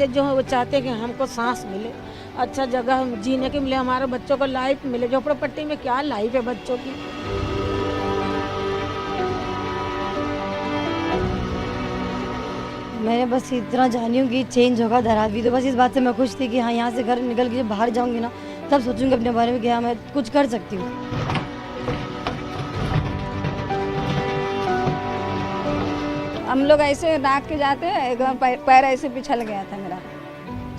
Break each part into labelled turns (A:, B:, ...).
A: वाले जो है वो चाहते हैं कि हमको सांस मिले, अच्छा जगह जीने के मिले, हमारे बच्चों को लाइफ मिले। झोपड़पट्टी में क्या लाइफ है बच्चों की।
B: मैं बस इतना जानी हूँ कि चेंज होगा धारावी, तो बस इस बात से मैं खुश थी कि हाँ यहाँ से घर निकल के जब बाहर जाऊँगी ना तब सोचूंगी अपने बारे में कि हाँ मैं कुछ कर सकती हूँ।
C: हम लोग ऐसे नाक के जाते हैं, एकदम पैर ऐसे पिछल गया था मेरा।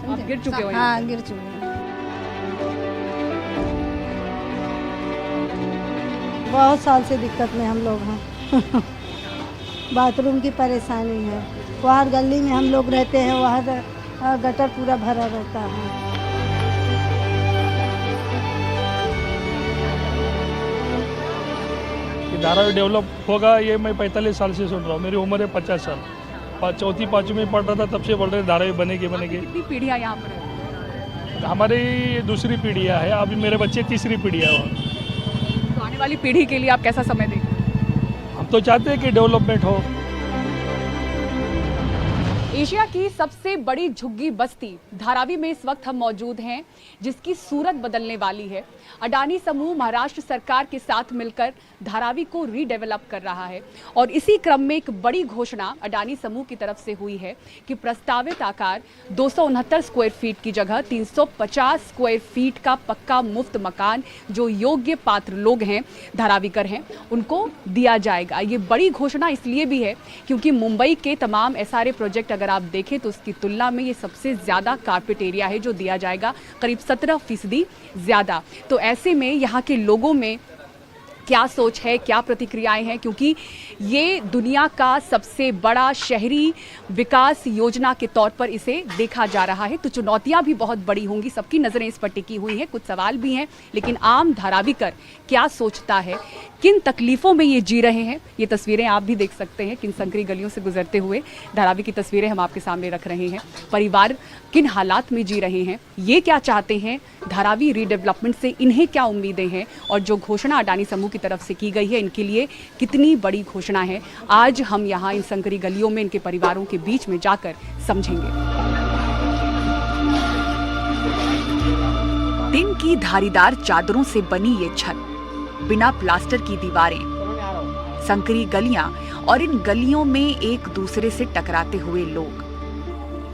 D: आप गिर चुके हो?
C: हाँ गिर चुके हैं।
B: बहुत साल से दिक्कत में हम लोग हैं। बाथरूम की परेशानी है, वहाँ गली में हम लोग रहते हैं, वहाँ गटर पूरा भरा रहता है।
E: धारावी डेवलप होगा ये मैं 45 साल से सुन रहा हूँ। मेरी उम्र है 50 साल। चौथी पाँचवीं में पढ़ रहा था तब से बोल रहे धारावी बनेगी बनेगी।
D: कितनी पीढ़ियाँ यहाँ पर है?
E: हमारी दूसरी पीढ़ियाँ है, अभी मेरे बच्चे तीसरी पीढ़ियाँ है।
D: तो आने वाली पीढ़ी के लिए आप कैसा समय देंगे?
E: हम तो चाहते हैं कि डेवलपमेंट हो।
D: एशिया की सबसे बड़ी झुग्गी बस्ती धारावी में इस वक्त हम मौजूद हैं, जिसकी सूरत बदलने वाली है। अडानी समूह महाराष्ट्र सरकार के साथ मिलकर धारावी को रीडेवलप कर रहा है और इसी क्रम में एक बड़ी घोषणा अडानी समूह की तरफ से हुई है कि प्रस्तावित आकार 269 स्क्वायर फीट की जगह 350 स्क्वायर फीट का पक्का मुफ्त मकान जो योग्य पात्र लोग हैं, धारावीकर हैं, उनको दिया जाएगा। ये बड़ी घोषणा इसलिए भी है क्योंकि मुंबई के तमाम एसआरए प्रोजेक्ट अगर आप देखें तो उसकी तुलना में ये सबसे ज़्यादा कारपेट एरिया है जो दिया जाएगा, करीब 17% ज़्यादा। तो ऐसे में यहाँ के लोगों में क्या सोच है, क्या प्रतिक्रियाएं हैं, क्योंकि ये दुनिया का सबसे बड़ा शहरी विकास योजना के तौर पर इसे देखा जा रहा है। तो चुनौतियां भी बहुत बड़ी होंगी, सबकी नज़रें इस पर टिकी हुई हैं, कुछ सवाल भी हैं, लेकिन आम धारावीकर क्या सोचता है, किन तकलीफ़ों में ये जी रहे हैं, ये तस्वीरें आप भी देख सकते हैं। किन संकरी गलियों से गुजरते हुए धारावी की तस्वीरें हम आपके सामने रख रहे हैं। परिवार किन हालात में जी रहे हैं, ये क्या चाहते हैं, धारावी रीडेवलपमेंट से इन्हें क्या उम्मीदें हैं और जो घोषणा अडानी समूह की तरफ से की गई है इनके लिए कितनी बड़ी घोषणा है, आज हम यहाँ इन संकरी गलियों में इनके परिवारों के बीच में जाकर समझेंगे। टिन की धारीदार चादरों से बनी ये छत, बिना प्लास्टर की दीवारें, संकरी गलियां और इन गलियों में एक दूसरे से टकराते हुए लोग।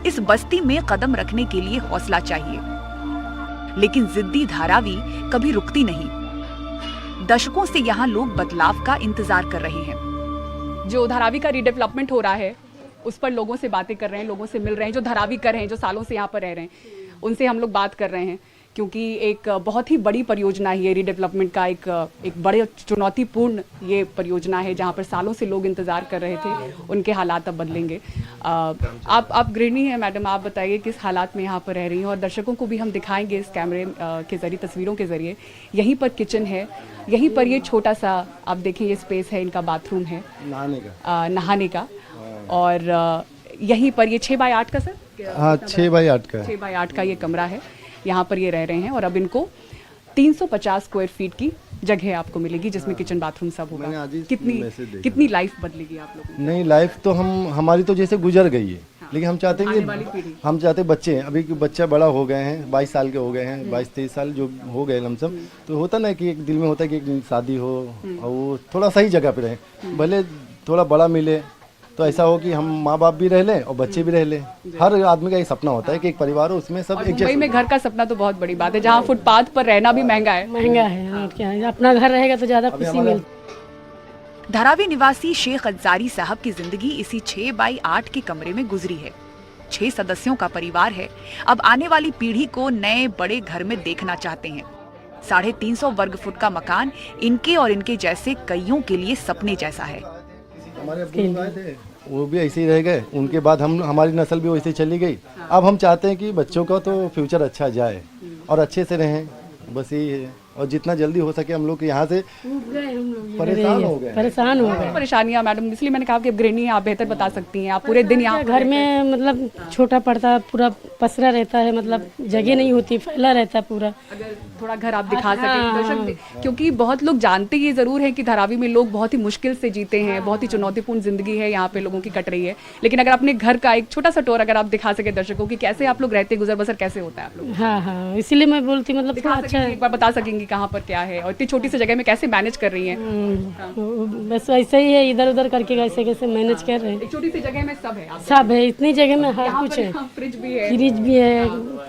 D: इस बस्ती में कदम रखने के लिए हौसला चाहिए, लेकिन जिद्दी धारावी कभी रुकती नहीं। दशकों से यहाँ लोग बदलाव का इंतजार कर रहे हैं। जो धारावी का रीडेवलपमेंट हो रहा है उस पर लोगों से बातें कर रहे हैं, लोगों से मिल रहे हैं, जो धारावीकर हैं, जो सालों से यहाँ पर रह रहे हैं, उनसे हम लोग बात कर रहे हैं, क्योंकि एक बहुत ही बड़ी परियोजना है ये रीडेवलपमेंट का। एक बड़े चुनौतीपूर्ण ये परियोजना है जहाँ पर सालों से लोग इंतज़ार कर रहे थे, उनके हालात अब बदलेंगे। आप गृहिणी हैं मैडम, आप बताइए किस हालात में यहाँ पर रह रही हैं और दर्शकों को भी हम दिखाएंगे इस कैमरे के ज़रिए, तस्वीरों के ज़रिए। यहीं पर किचन है, यहीं पर ये छोटा सा आप देखें ये स्पेस है, इनका बाथरूम है नहाने का और यहीं पर ये 6x8 का सर?
F: हाँ 6x8 का
D: 6x8 का ये कमरा है, यहाँ पर ये रह रहे हैं और अब इनको 350 स्क्वायर फीट की जगह आपको मिलेगी जिसमें किचन बाथरूम सब होगा। कितनी लाइफ बदलेगी आप लोगों की?
F: नहीं लाइफ तो हमारी तो जैसे गुजर गई है, लेकिन हम चाहते हैं कि हम चाहते बच्चे अभी बच्चा बड़ा हो गए हैं, 22 साल के हो गए हैं, 22-23 साल जो हो गए लमसम, तो होता ना कि एक दिल में होता है कि एक शादी हो और वो थोड़ा सही जगह पे रहे, भले थोड़ा बड़ा मिले तो ऐसा हो कि हम माँ बाप भी रह लें और बच्चे भी रह लें। हर आदमी का ये सपना होता है कि एक परिवार हो उसमें सब एक
D: मुंबई में घर का सपना तो बहुत बड़ी बात है, जहाँ फुटपाथ पर रहना भी महंगा है।
A: और क्या है, अपना घर रहेगा तो ज़्यादा खुशी मिलती।
D: धारावी निवासी शेख अंसारी साहब की जिंदगी इसी 6x8 के कमरे में गुजरी है। 6 सदस्यों का परिवार है। अब आने वाली पीढ़ी को नए बड़े घर में देखना चाहते हैं। 350 वर्ग फुट का मकान इनके और इनके जैसे कईयों के लिए सपने जैसा है।
F: हमारे अब्बू आए थे, वो भी ऐसे ही रह गए, उनके बाद हमारी नस्ल भी वैसे चली गई। अब हम चाहते हैं कि बच्चों का तो फ्यूचर अच्छा जाए और अच्छे से रहें, बस यही है। और जितना जल्दी हो सके हम लोग यहाँ से परेशान हो गए।
G: परेशान हो गए।
D: परेशानियां मैडम, इसलिए मैंने कहा कि अब गृहिणी हैं, आप बेहतर बता सकती हैं। आप पूरे दिन यहाँ
G: घर में मतलब छोटा पड़ता पूरा पसरा रहता है, मतलब जगह नहीं होती, फैला रहता है पूरा।
D: अगर थोड़ा घर आप दिखा सकें दर्शक, क्योंकि बहुत लोग जानते ये जरूर है कि धारावी में लोग बहुत ही मुश्किल से जीते हैं, बहुत ही चुनौतीपूर्ण जिंदगी है यहाँ पे लोगों की कट रही है। लेकिन अगर अपने घर का एक छोटा सा टूर अगर आप दिखा सके दर्शकों की कैसे आप लोग रहते, गुजर बसर कैसे होता है आप लोग,
G: हाँ हाँ, इसीलिए मैं बोलती मतलब
D: दिखा
G: अच्छा
D: सकेंगी, एक बार बता सकेंगी कहाँ पर क्या है और इतनी छोटी सी जगह में कैसे मैनेज कर रही हैं?
G: बस ऐसा ही है, इधर उधर करके कैसे कैसे मैनेज कर रहे हैं।
D: एक छोटी सी जगह में सब है,
G: सब है, इतनी जगह में हर कुछ है,
D: फ्रिज भी है,
G: फ्रिज भी है,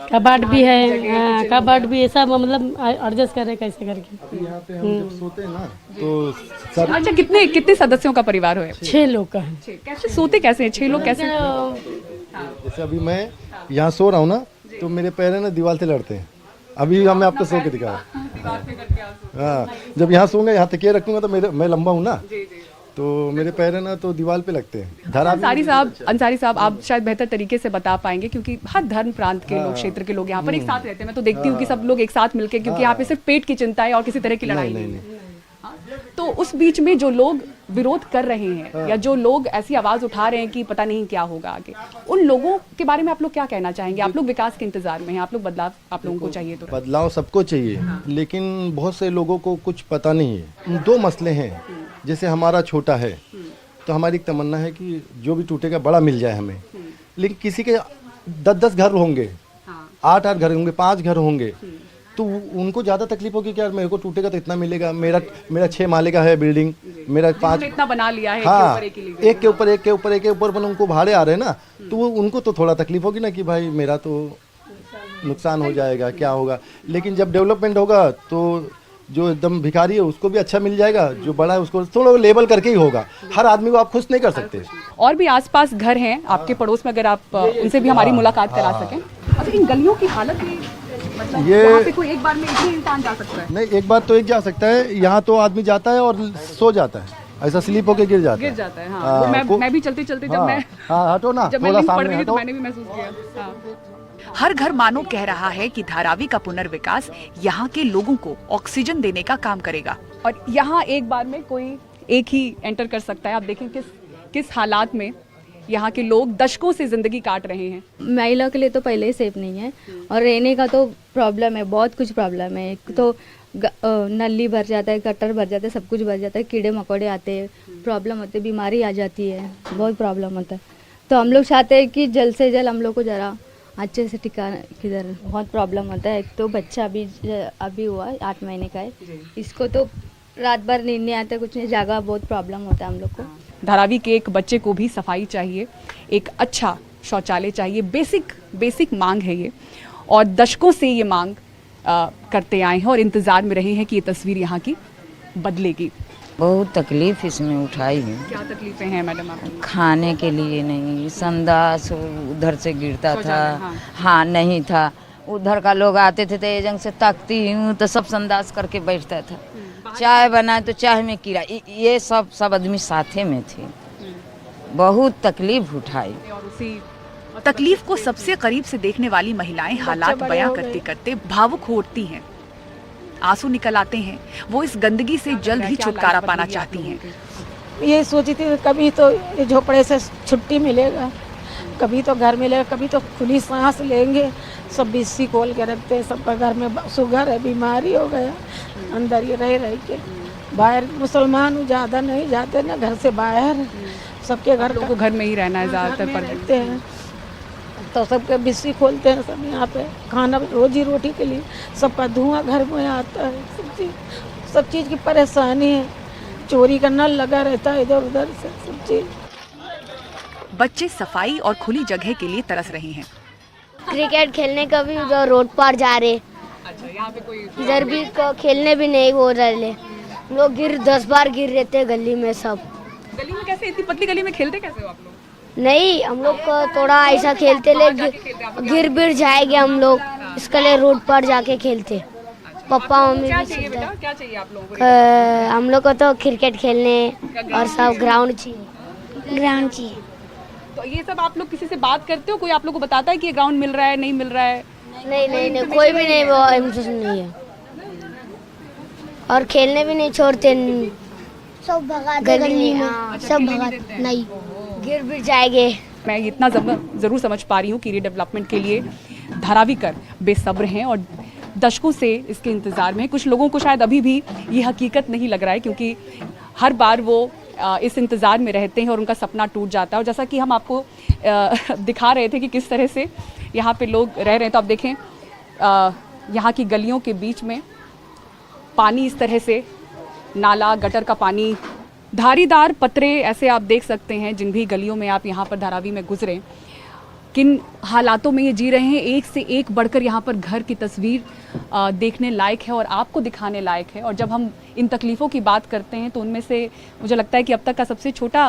G: कबाड़ भी है, हाँ कबाड़ भी है, सब मतलब एडजस्ट कर रहे कैसे करके।
F: यहाँ पे हम जब सोते हैं ना तो सब
D: अच्छा कितने कितने सदस्यों का परिवार है?
G: 6 लोग का है।
D: कैसे सोते कैसे हैं 6 लोग कैसे?
F: जैसे अभी मैं यहाँ सो रहा हूँ ना तो मेरे पैर है ना दीवार से लड़ते हैं। अभी मैं आपको सो के दिखा, हाँ जब यहाँ सोऊंगा यहाँ तकिया रखूंगा तो मैं लंबा हूँ ना, तो मेरे पैर है ना तो दीवार पे लगते हैं।
D: अंसारी साहब आप शायद बेहतर तरीके से बता पाएंगे क्योंकि हर धर्म प्रांत के लोग, क्षेत्र के लोग यहाँ पर एक साथ रहते हैं। मैं तो देखती हूँ कि सब लोग एक साथ मिलकर, क्योंकि यहाँ पे सिर्फ पेट की चिंता है और किसी तरह की लड़ाई नहीं। हाँ, तो उस बीच में जो लोग विरोध कर रहे हैं या जो लोग ऐसी आवाज उठा रहे हैं कि पता नहीं क्या होगा आगे, उन लोगों के बारे में आप लोग क्या कहना चाहेंगे? आप लोग विकास के इंतजार में हैं, आप लोग बदलाव आप लोगों को चाहिए, तो
F: बदलाव सबको चाहिए, लेकिन बहुत से लोगों को कुछ पता नहीं है। 2 मसले हैं, जैसे हमारा छोटा है तो हमारी एक तमन्ना है कि जो भी टूटेगा बड़ा मिल जाए हमें, लेकिन किसी के 10-10 घर होंगे, 8-8 घर होंगे, 5 घर होंगे, तो उनको ज़्यादा तकलीफ होगी कि यार मेरे को टूटेगा तो इतना मिलेगा। मेरा 6 माले का है बिल्डिंग, मेरा 5
D: इतना बना लिया है,
F: हाँ एक के ऊपर पर उनको भाड़े आ रहे हैं ना, तो वो उनको तो थोड़ा तकलीफ होगी ना कि भाई मेरा तो नुकसान हो जाएगा, क्या होगा। लेकिन जब डेवलपमेंट होगा तो जो एकदम भिखारी है उसको भी अच्छा मिल जाएगा, जो बड़ा है उसको थोड़ा लेवल करके ही होगा। हर आदमी को आप खुश नहीं कर सकते।
D: और भी आसपास घर हैं आपके पड़ोस में, अगर आप उनसे भी हमारी मुलाकात करा सकें। अच्छा इन गलियों की हालत मतलब
F: ये
D: यहाँ पे कोई एक बार में एक ही इंसान जा सकता है?
F: नहीं, एक बार तो एक जा सकता है। यहाँ तो आदमी जाता है और सो जाता है, ऐसा स्लिप होके गिर जाता है।
D: हाँ। वो मैं भी चलते चलते जब मैं
F: हटो ना,
D: जब मैं
F: थोड़ा
D: लिंक पढ़
F: सामने
D: रही थी तो
F: हटो।
D: मैंने भी महसूस किया। हाँ।
H: हर घर मानो कह रहा है कि धारावी का पुनर्विकास यहाँ के लोगों को ऑक्सीजन देने का काम करेगा।
D: और यहाँ एक बार में कोई एक ही एंटर कर सकता है। आप देखें किस हालात में यहाँ के लोग दशकों से जिंदगी काट रहे हैं।
C: महिला के लिए तो पहले ही सेफ नहीं है और रहने का तो प्रॉब्लम है, बहुत कुछ प्रॉब्लम है। एक तो नली भर जाता है, गटर भर जाता है, सब कुछ भर जाता है, कीड़े मकोड़े आते हैं, प्रॉब्लम होती है, बीमारी आ जाती है, बहुत प्रॉब्लम होता है। तो हम लोग चाहते हैं कि जल्द से जल्द हम लोग को ज़रा अच्छे से ठिकाना, किधर बहुत प्रॉब्लम होता है। एक तो बच्चा अभी हुआ 8 महीने का है, इसको तो रात भर नींद नहीं आता, कुछ नहीं, जागा, बहुत प्रॉब्लम होता है हम लोग को।
D: धारावी के एक बच्चे को भी सफाई चाहिए, एक अच्छा शौचालय चाहिए, बेसिक मांग है ये, और दशकों से ये मांग करते आए हैं और इंतजार में रहे हैं कि ये तस्वीर यहाँ की बदलेगी।
I: बहुत तकलीफ इसमें उठाई है।
D: क्या तकलीफें हैं मैडम आपकी?
I: खाने के लिए नहीं, संडास उधर से गिरता था, हाँ नहीं था, उधर का लोग आते थे तो ये जंग से ताकती हूँ तो सब संडास करके बैठता था। चाय बनाए तो चाय में कीड़ा, ये सब आदमी साथे में थे। बहुत तकलीफ उठाई।
D: और उसी
H: तकलीफ को सबसे करीब से देखने वाली महिलाएं हालात बयां करते करते भावुक हो उठती हैं, आंसू निकल आते हैं। वो इस गंदगी से जल्द ही छुटकारा पाना चाहती हैं।
A: ये सोची थी कभी तो ये झोपड़े से छुट्टी मिलेगा, कभी तो घर मिलेगा, कभी तो खुली सांस लेंगे। सब बिस्सी खोल के रखते हैं, सबका घर में शुगर है, बीमारी हो गया, अंदर ही रह के। बाहर मुसलमान ज़्यादा नहीं जाते ना घर से बाहर, सबके घर
D: लोगों को घर में ही रहना है ज़्यादातर पर
A: रहते हैं, तो सबके बिस्सी खोलते हैं सब यहाँ पे खाना रोजी रोटी के लिए। सबका धुआं घर में आता है, सब चीज़ की परेशानी है, चोरी का नल लगा रहता है इधर उधर से, सब चीज़।
H: बच्चे सफाई और खुली जगह के लिए तरस रहे हैं।
J: क्रिकेट खेलने का भी उधर रोड पर जा रहे।
D: अच्छा, यहाँ पे कोई
J: इधर भी खेलने भी नहीं हो रहे, हम लोग 10 बार गिर रहते गली में। सब
D: गली में कैसे, इतनी पतली गली में खेलते कैसे हो आप लोग?
J: नहीं, हम लोग को थोड़ा ऐसा खेलते ले गिर बिर जाएंगे हम लोग, इसके लिए रोड पर जाके खेलते। पापा मम्मी
D: क्या
J: भी
D: चाहिए
J: चिल्लाते।
D: बेटा, क्या चाहिए आप लोगों को?
J: हम लोग को तो क्रिकेट खेलने और सब ग्राउंड चाहिए, ग्राउंड चाहिए।
D: तो ये सब आप लोग किसी से बात करते हो? कोई आप लोग को बताता है कि ये ग्राउंड मिल रहा है, नहीं मिल रहा है?
J: नहीं, कोई भी नहीं, वो इंटरेस्ट नहीं है। और खेलने भी नहीं छोड़ते, सब भगाते गली में, सब भगाते नहीं, गिर भी जाएंगे।
D: मैं इतना ज़रूर समझ पा रही हूँ कि रीडेवलपमेंट के लिए धारावीकर बेसब्र हैं और दशकों से इसके इंतज़ार में हैं। कुछ लोगों को शायद अभी भी ये हकीकत नहीं लग रहा है, क्योंकि हर बार वो इस इंतज़ार में रहते हैं और उनका सपना टूट जाता है। और जैसा कि हम आपको दिखा रहे थे कि किस तरह से यहाँ पे लोग रह रहे हैं, तो आप देखें यहाँ की गलियों के बीच में पानी इस तरह से, नाला गटर का पानी, धारीदार पतरे ऐसे आप देख सकते हैं। जिन भी गलियों में आप यहाँ पर धारावी में गुजरें, किन हालातों में ये जी रहे हैं, एक से एक बढ़कर यहाँ पर घर की तस्वीर देखने लायक है और आपको दिखाने लायक है। और जब हम इन तकलीफ़ों की बात करते हैं तो उनमें से मुझे लगता है कि अब तक का सबसे छोटा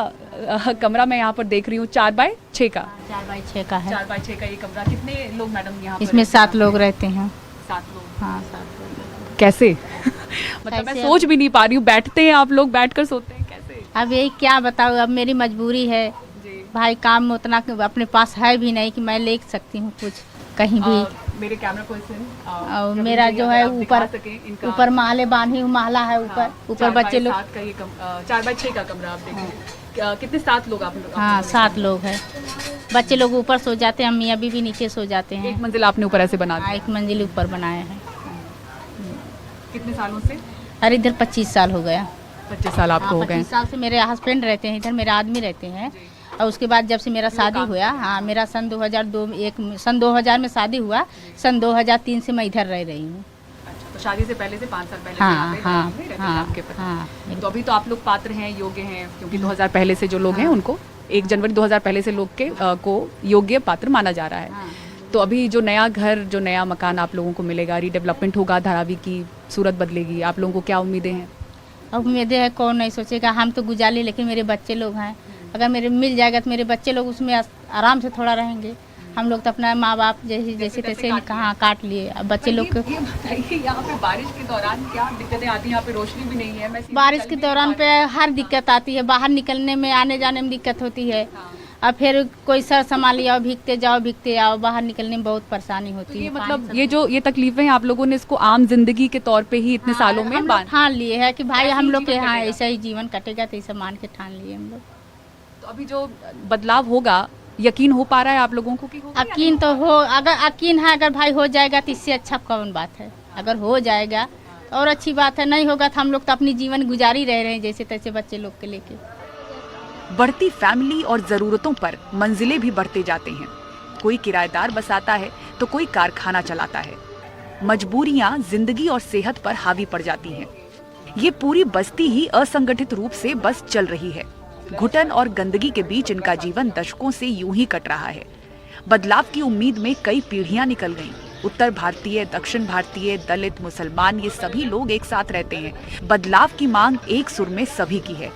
D: कमरा मैं यहाँ पर देख रही हूँ 4x6 का।
K: 4x6 का है।
D: 4x6 का ये कमरा। कितने लोग मैडम यहाँ पर?
K: इसमें 7 लोग रहते हैं।
D: 7 लोग?
K: हाँ, 7 लोग।
D: कैसे? मतलब मैं सोच भी नहीं पा रही हूँ। बैठते हैं आप लोग, बैठ कर सोते हैं, कैसे?
K: अब यही क्या बताऊँ, अब मेरी मजबूरी है भाई, काम उतना अपने पास है भी नहीं कि मैं ले सकती हूँ कुछ कहीं भी।
D: मेरे कैमरा पर्सन
K: मेरा जो है ऊपर महले बांधी हूँ, महला है ऊपर बच्चे लोग।
D: 4x6 का कमरा आप देखिए। कितने 7 लोग आप?
K: हाँ, 7 लोग हैं। बच्चे लोग ऊपर सो जाते हैं, अम्मी अभी भी नीचे सो जाते हैं।
D: एक मंजिल आपने ऊपर ऐसे बना दिया?
K: एक मंजिल ऊपर बनाया है।
D: कितने सालों से?
K: अरे इधर 25 साल हो गया।
D: 25 साल आपको हो गए?
K: 25 साल से मेरे हस्बैंड रहते हैं इधर, मेरे आदमी रहते हैं। और उसके बाद जब से मेरा शादी हुआ, हाँ मेरा सन 2000 में शादी हुआ, सन 2003 से मैं इधर रह रही हूँ।
D: अच्छा, तो शादी से पहले से 5 साल पहले
K: हाँ।
D: तो अभी तो आप लोग पात्र हैं, योग्य हैं, क्योंकि 2000 पहले से जो लोग हैं उनको 1 जनवरी 2000 पहले से लोग के को योग्य पात्र माना जा रहा है। तो अभी जो नया घर, जो नया मकान आप लोगों को मिलेगा, रीडेवलपमेंट होगा, धारावी की सूरत बदलेगी, आप लोगों को क्या उम्मीदें हैं?
K: उम्मीदें है, कौन नहीं सोचेगा। हम तो गुजारे, लेकिन मेरे बच्चे लोग हैं, अगर मेरे मिल जाएगा तो मेरे बच्चे लोग उसमें आराम से थोड़ा रहेंगे। हम लोग तो अपना माँ बाप जैसे तैसे कहाँ काट लिए। अब बच्चे लोग को
D: ये बताइए, यहाँ पे बारिश के दौरान क्या दिक्कतें आती हैं? यहाँ पे रोशनी भी नहीं है।
K: बारिश के दौरान पे हर दिक्कत आती है, बाहर निकलने में, आने जाने में दिक्कत होती है। अब फिर कोई सर संभाल आओ, भीगते आओ, बाहर निकलने में बहुत परेशानी होती है।
D: मतलब ये तकलीफें हैं, आप लोगों ने इसको आम जिंदगी के तौर पे ही इतने सालों में
K: ठान लिए है कि भाई हम लोग के यहाँ ऐसा ही जीवन कटेगा, तो ऐसा मान के ठान लिए हम लोग।
D: तो अभी जो बदलाव होगा, यकीन हो पा रहा है आप लोगों को? कि
K: यकीन तो हो, अगर यकीन है, अगर भाई हो जाएगा तो इससे अच्छा कौन बात है। अगर हो जाएगा तो और अच्छी बात है, नहीं होगा तो हम लोग तो अपनी जीवन गुजारी रह रहे हैं जैसे तैसे बच्चे लोग के लेके।
H: बढ़ती फैमिली और जरूरतों पर मंजिलें भी बढ़ते जाते हैं। कोई किराएदार बसाता है तो कोई कारखाना चलाता है। मजबूरियां जिंदगी और सेहत पर हावी पड़ जाती हैं। ये पूरी बस्ती ही असंगठित रूप से बस चल रही है। घुटन और गंदगी के बीच इनका जीवन दशकों से यूं ही कट रहा है। बदलाव की उम्मीद में कई पीढ़ियां निकल गईं। उत्तर भारतीय, दक्षिण भारतीय, दलित, मुसलमान, ये सभी लोग एक साथ रहते हैं। बदलाव की मांग एक सुर में सभी की है।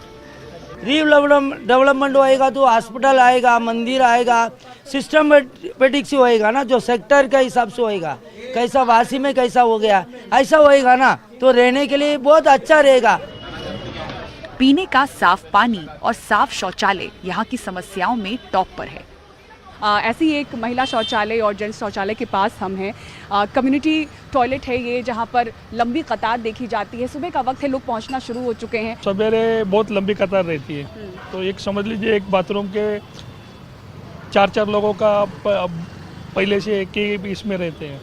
L: डेवलपमेंट होएगा तो हॉस्पिटल आएगा, मंदिर आएगा, सिस्टमेटिक से होएगा ना, जो सेक्टर के हिसाब से होएगा। कैसा वासी में कैसा हो गया, ऐसा होएगा ना, तो रहने के लिए बहुत अच्छा रहेगा।
H: पीने का साफ पानी और साफ शौचालय यहाँ की समस्याओं में टॉप पर है।
D: ऐसी एक महिला शौचालय और जेंट्स शौचालय के पास हम हैं। कम्युनिटी टॉयलेट है ये, जहाँ पर लंबी कतार देखी जाती है। सुबह का वक्त है, लोग पहुँचना शुरू हो चुके हैं।
E: सवेरे बहुत लंबी कतार रहती है, तो एक समझ लीजिए एक बाथरूम के 4 लोगों का पहले से एक ही इसमें रहते हैं।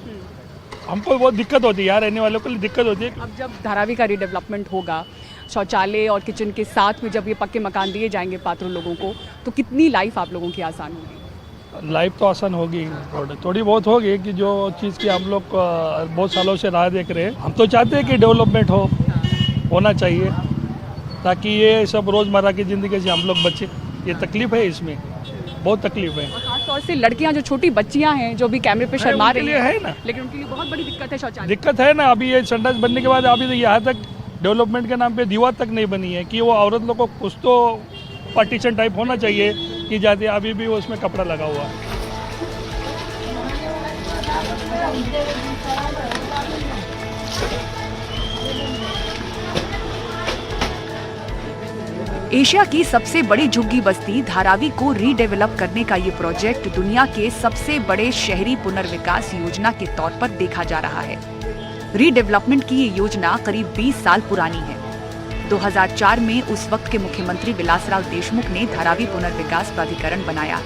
E: हमको बहुत दिक्कत होती है यार, रहने वालों को दिक्कत होती है।
D: अब जब धारावी का रीडेवलपमेंट होगा, शौचालय और किचन के साथ में जब ये पक्के मकान दिए जाएंगे पात्र लोगों को, तो कितनी लाइफ आप लोगों की आसान होगी?
E: लाइफ तो आसान होगी, थोड़ी बहुत होगी, कि जो चीज़ की हम लोग बहुत सालों से राह देख रहे हैं। हम तो चाहते हैं कि डेवलपमेंट होना चाहिए, ताकि ये सब रोज़मर्रा की ज़िंदगी से हम लोग बचे। ये तकलीफ है, इसमें बहुत तकलीफ है।
D: खासतौर से लड़कियां, जो छोटी बच्चियां हैं, जो भी कैमरे पे शर्मा रही
E: है ना,
D: लेकिन उनके लिए बहुत बड़ी दिक्कत है शौचालय।
E: दिक्कत है ना। अभी ये संडास बनने के बाद अभी तो यहाँ तक डेवलपमेंट के नाम पे दीवार तक नहीं बनी है कि वो औरत लोग को कुछ तो पार्टीशन टाइप होना चाहिए कि जाते। अभी भी वो उसमें कपड़ा लगा हुआ है।
H: एशिया की सबसे बड़ी झुग्गी बस्ती धारावी को रीडेवलप करने का ये प्रोजेक्ट दुनिया के सबसे बड़े शहरी पुनर्विकास योजना के तौर पर देखा जा रहा है। रीडेवलपमेंट की ये योजना करीब 20 साल पुरानी है। 2004 में उस वक्त के मुख्यमंत्री विलासराव देशमुख ने धारावी पुनर्विकास प्राधिकरण बनाया।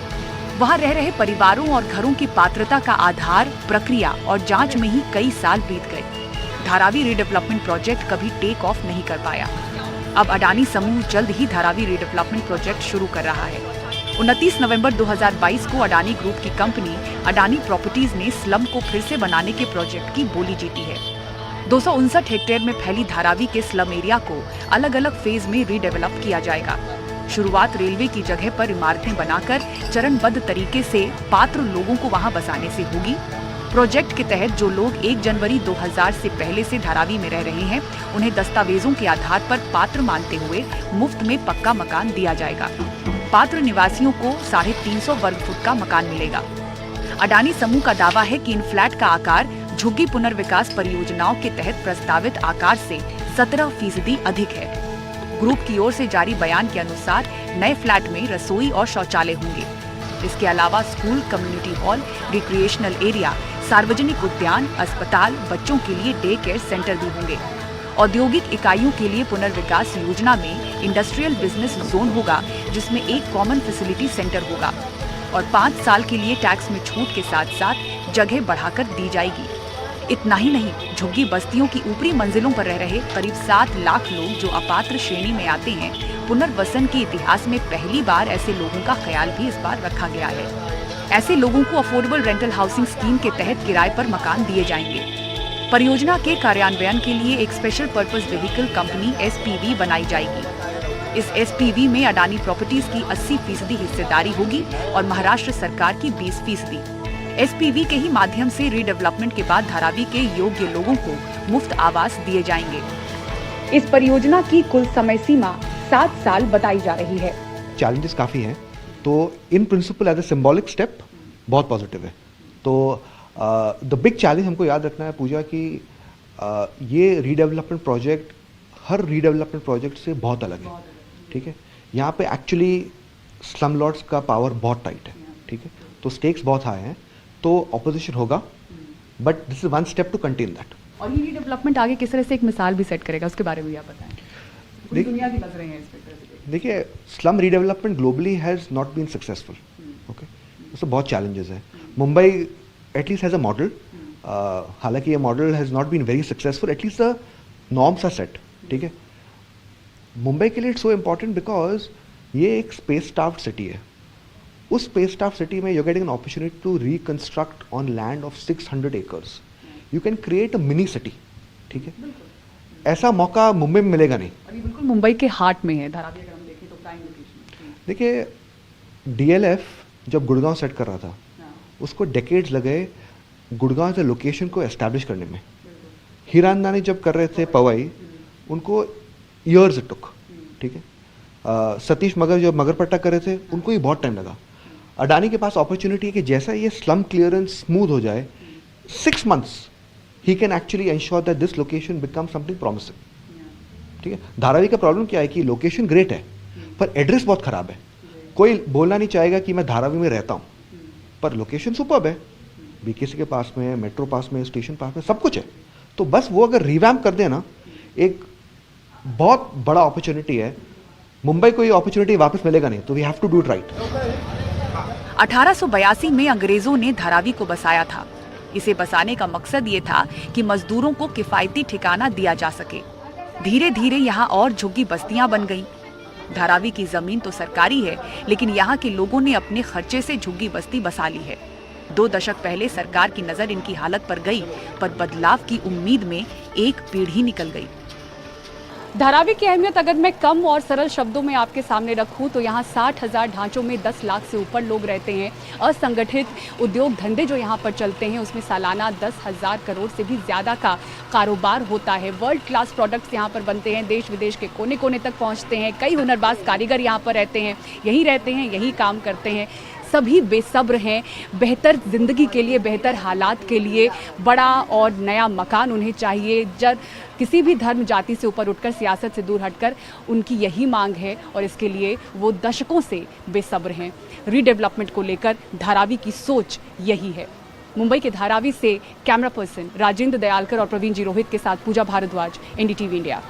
H: वहां रह रहे परिवारों और घरों की पात्रता का आधार, प्रक्रिया और जांच में ही कई साल बीत गए। धारावी रीडेवलपमेंट प्रोजेक्ट कभी टेक ऑफ नहीं कर पाया। अब अडानी समूह जल्द ही धारावी रीडेवलपमेंट प्रोजेक्ट शुरू कर रहा है। 29 नवंबर 2022 को अडानी ग्रुप की कंपनी अडानी प्रॉपर्टीज ने स्लम को फिर से बनाने के प्रोजेक्ट की बोली जीती है। 259 हेक्टेयर में फैली धारावी के स्लम एरिया को अलग अलग फेज में रीडेवलप किया जाएगा। शुरुआत रेलवे की जगह पर इमारतें बनाकर चरणबद्ध तरीके से पात्र लोगों को वहां बसाने से होगी। प्रोजेक्ट के तहत जो लोग 1 जनवरी 2000 से पहले से धारावी में रह रहे हैं, उन्हें दस्तावेजों के आधार पर पात्र मानते हुए मुफ्त में पक्का मकान दिया जाएगा। पात्र निवासियों को 350 वर्ग फुट का मकान मिलेगा। अडानी समूह का दावा है कि इन फ्लैट का आकार झुग्गी पुनर्विकास परियोजनाओं के तहत प्रस्तावित आकार से 17% अधिक है। ग्रुप की ओर से जारी बयान के अनुसार नए फ्लैट में रसोई और शौचालय होंगे। इसके अलावा school, community hall, recreational area, सार्वजनिक उद्यान, अस्पताल, बच्चों के लिए डे केयर सेंटर भी होंगे। औद्योगिक इकाइयों के लिए पुनर्विकास योजना में इंडस्ट्रियल बिजनेस जोन होगा, जिसमें एक कॉमन फैसिलिटी सेंटर होगा और 5 साल के लिए टैक्स में छूट के साथ साथ जगह बढ़ाकर दी जाएगी। इतना ही नहीं, झुग्गी बस्तियों की ऊपरी मंजिलों पर रह रहे करीब 7 लाख लोग जो अपात्र श्रेणी में आते हैं, पुनर्वसन के इतिहास में पहली बार ऐसे लोगों का ख्याल भी इस बार रखा गया है। ऐसे लोगों को अफोर्डेबल रेंटल हाउसिंग स्कीम के तहत किराए पर मकान दिए जाएंगे। परियोजना के कार्यान्वयन के लिए एक special purpose vehicle company SPV बनाई जाएगी। इस SPV में अडानी प्रॉपर्टीज की 80% हिस्सेदारी होगी और महाराष्ट्र सरकार की 20%। SPV के ही माध्यम से रीडेवलपमेंट के बाद धारावी के योग्य लोगों को मुफ्त आवास दिए जाएंगे।
D: इस परियोजना की कुल समय सीमा 7 साल बताई जा रही है।
M: चैलेंजेस काफ़ी हैं, तो in principle as a symbolic step बहुत पॉजिटिव है। तो द बिग चैलेंज हमको याद रखना है पूजा कि ये रीडेवलपमेंट प्रोजेक्ट हर रीडेवलपमेंट प्रोजेक्ट से बहुत अलग है। ठीक है, यहाँ पे एक्चुअली स्लम लॉर्ड्स का पावर बहुत टाइट है। ठीक है, तो स्टेक्स बहुत हाई हैं, तो ऑपोजिशन होगा, but this is one step to contain that.
D: और ये रीडेवलपमेंट आगे किस तरह से एक मिसाल भी सेट करेगा, उसके बारे में भी आप बताएं। पूरी दुनिया की नजरें हैं इस पे।
M: देखिए, slum redevelopment globally has not been successful. Okay, उसमें बहुत चैलेंजेस हैं। Mumbai at least has a model, हालांकि ये model has not been very successful, at least the norms are set. ठीक है, मुंबई के लिए इट्स सो इम्पॉर्टेंट बिकॉज ये एक स्पेस स्टाफ्ड सिटी है। उस स्पेस स्टाफ सिटी में you getting an opportunity to reconstruct on land of 600 acres. You can create a mini city. ठीक है, ऐसा मौका मुंबई में मिलेगा नहीं।
D: और ये बिल्कुल मुंबई के हार्ट में है धारावी, अगर हम देखें तो प्राइम लोकेशन।
M: देखिए, DLF जब गुड़गांव सेट कर रहा था, उसको डेकेड्स लगे गुड़गांव से लोकेशन को एस्टैब्लिश करने में। हीरानंदानी जब कर रहे थे पवई, उनको ईयर्स इट टुक। ठीक है, सतीश मगर जब मगरपट्टा कर रहे थे, उनको ही बहुत टाइम लगा। अडानी के पास अपॉर्चुनिटी है कि जैसा ये स्लम क्लियरेंस स्मूथ हो जाए, 6 months he can actually ensure that this location become something promising. ठीक है, धारावी का प्रॉब्लम क्या है कि लोकेशन ग्रेट है पर एड्रेस बहुत खराब है। कोई बोलना नहीं चाहेगा कि मैं धारावी में रहता हूँ, पर लोकेशन सुपर्ब है, BKC के पास में, मेट्रो पास में, स्टेशन पास में, सब कुछ है। तो बस वो अगर रिवैम्प कर देना, एक बहुत बड़ा अपॉर्चुनिटी है। मुंबई को ये अपॉर्चुनिटी वापस मिलेगा नहीं, तो we have to do it right.
H: 1882 में अंग्रेजों ने धारावी को बसाया था। इसे बसाने का मकसद ये था कि मजदूरों को किफायती ठिकाना दिया जा सके। धीरे धीरे यहाँ और झुग्गी बस्तियां बन गईं। धारावी की जमीन तो सरकारी है, लेकिन यहाँ के लोगों ने अपने खर्चे से झुग्गी बस्ती बसा ली है। 2 दशक पहले सरकार की नजर इनकी हालत पर गई, पर बदलाव की उम्मीद में एक पीढ़ी निकल गई।
D: धारावी की अहमियत अगर मैं कम और सरल शब्दों में आपके सामने रखूं तो यहाँ 60,000 ढांचों में 10 लाख से ऊपर लोग रहते हैं। असंगठित उद्योग धंधे जो यहाँ पर चलते हैं, उसमें सालाना 10,000 करोड़ से भी ज़्यादा का कारोबार होता है। वर्ल्ड क्लास प्रोडक्ट्स यहाँ पर बनते हैं, देश विदेश के कोने कोने तक पहुँचते हैं। कई हुनरबाज कारीगर यहाँ पर रहते हैं, यही काम करते हैं। सभी बेसब्र हैं बेहतर ज़िंदगी के लिए, बेहतर हालात के लिए। बड़ा और नया मकान उन्हें चाहिए। जब किसी भी धर्म जाति से ऊपर उठकर, सियासत से दूर हटकर उनकी यही मांग है और इसके लिए वो दशकों से बेसब्र हैं। रीडेवलपमेंट को लेकर धारावी की सोच यही है। मुंबई के धारावी से कैमरा पर्सन राजेंद्र दयालकर और प्रवीण जी रोहित के साथ पूजा भारद्वाज, NDTV इंडिया।